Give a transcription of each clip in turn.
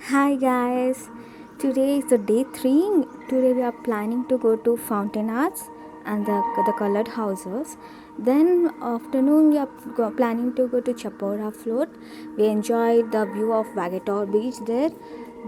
Hi guys, today is the day 3. Today we are planning to go to Fontainhas and the colored houses. Then afternoon we are planning to go to Chapora float. We enjoyed the view of Vagator Beach there.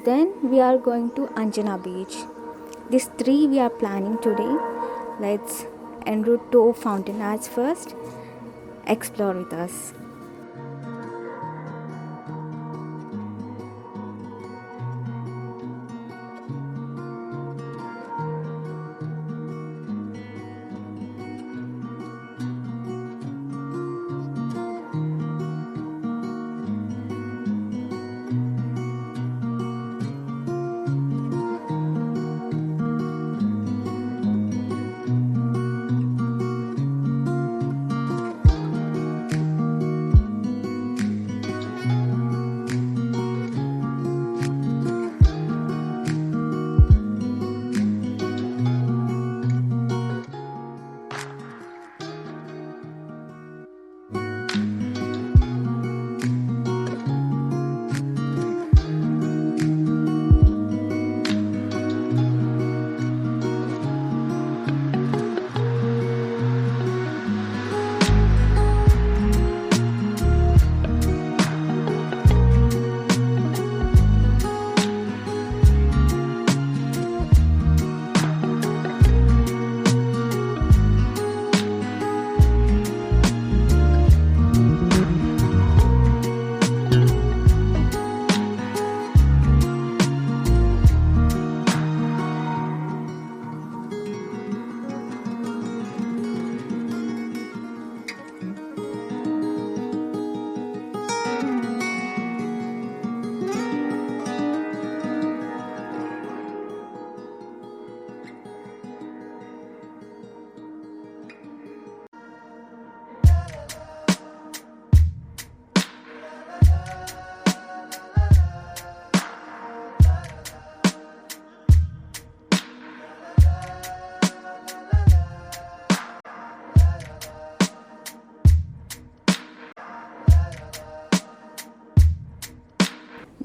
Then we are going to Anjuna Beach. These three we are planning today. Let's en route to Fontainhas first. Explore with us.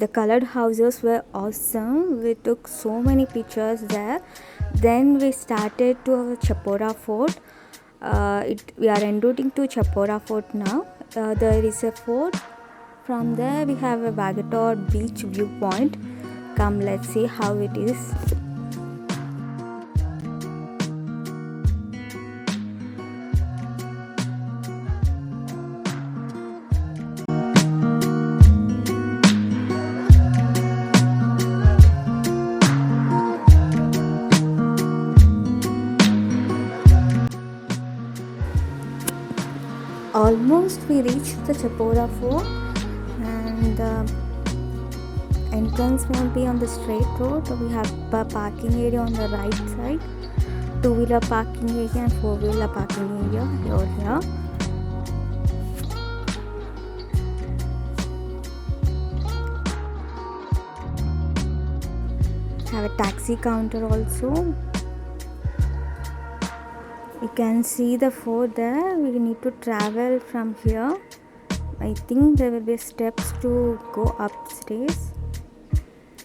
The colored houses were awesome. We took so many pictures there. Then we started to Chapora fort. We are en routing to Chapora fort now. There is a fort. From there we have a Vagator Beach viewpoint. Come, let's see how it is. Almost we reached the Chapora fort, and the entrance won't be on the straight road. We have a parking area on the right side, two-wheeler parking area and four-wheeler parking area here. Have a taxi counter also. You can see the fort there. We need to travel from here. I think there will be steps to go upstairs.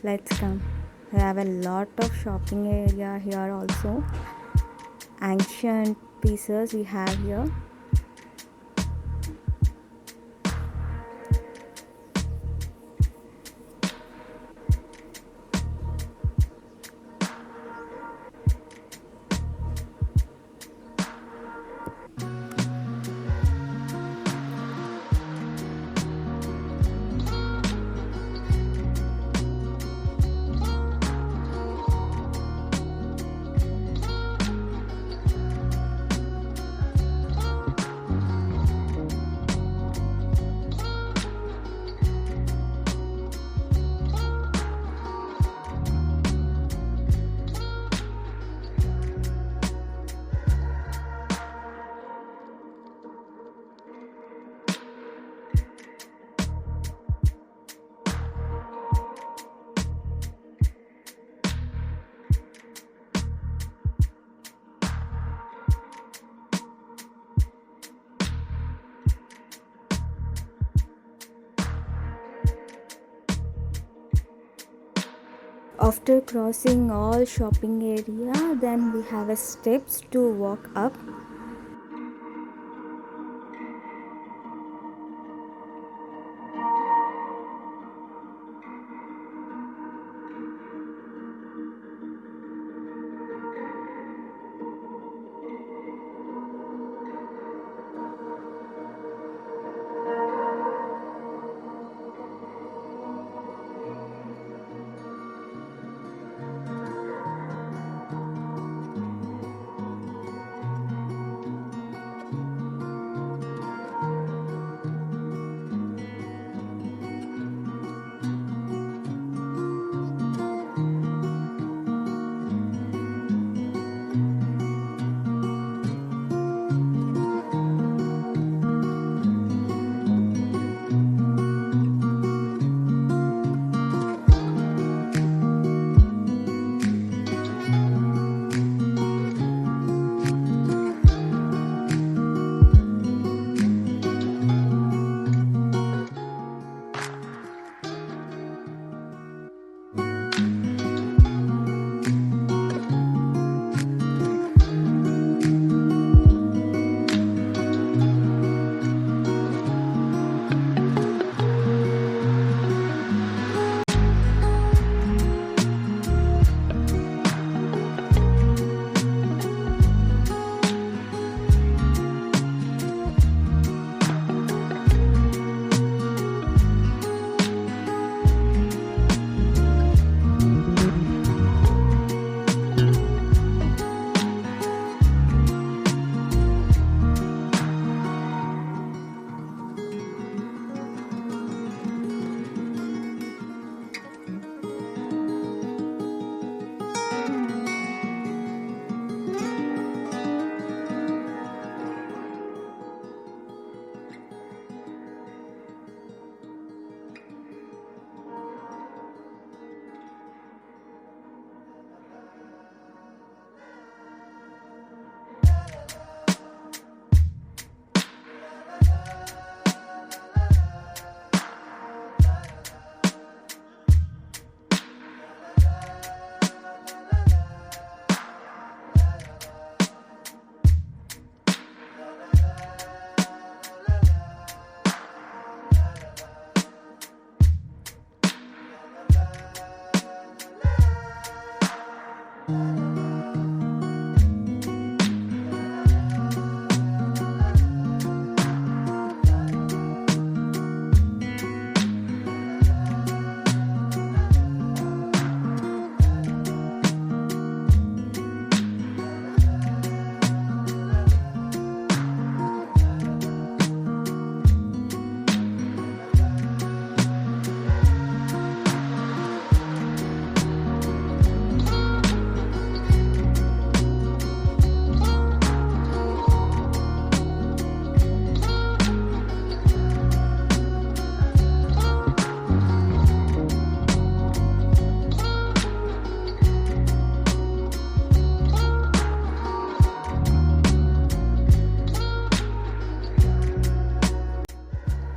Let's come. We have a lot of shopping area here also. Ancient pieces we have here. After crossing all shopping area, then we have a steps to walk up.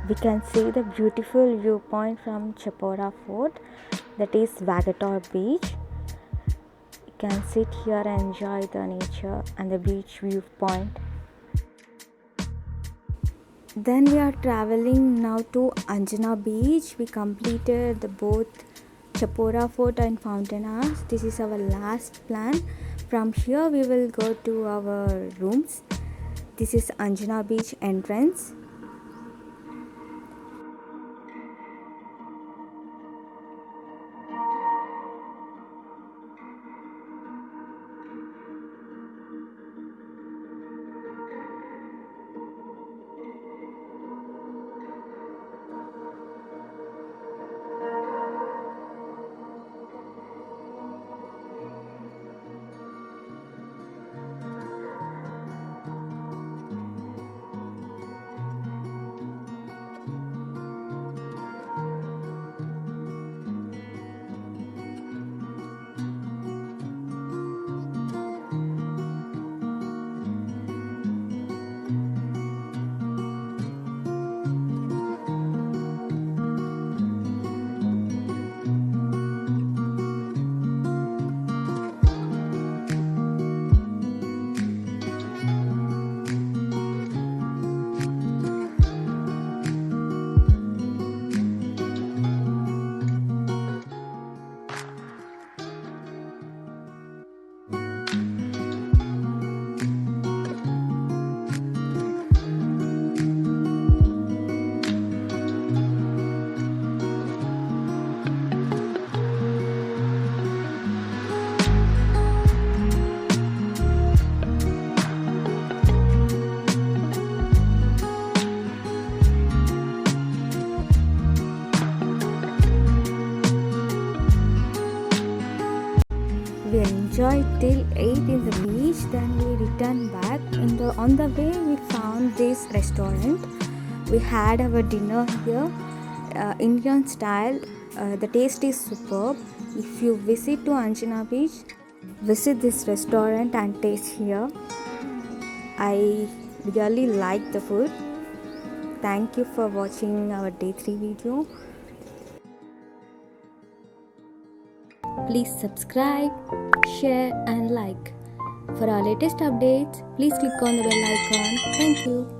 We can see the beautiful viewpoint from Chapora Fort, that is Vagator Beach. You can sit here and enjoy the nature and the beach viewpoint. Then we are traveling now to Anjuna Beach. We completed the both Chapora Fort and Fontainhas. This is our last plan. From here we will go to our rooms. This is Anjuna Beach entrance. enjoyed till 8 in the beach. Then we returned back. On the way, we found this restaurant. We had our dinner here, Indian style. The taste is superb. If you visit to Anjuna Beach, visit this restaurant and taste here. I really like the food. Thank you for watching our day 3 video. Please subscribe, share and like. For our latest updates, please click on the bell icon. Thank you.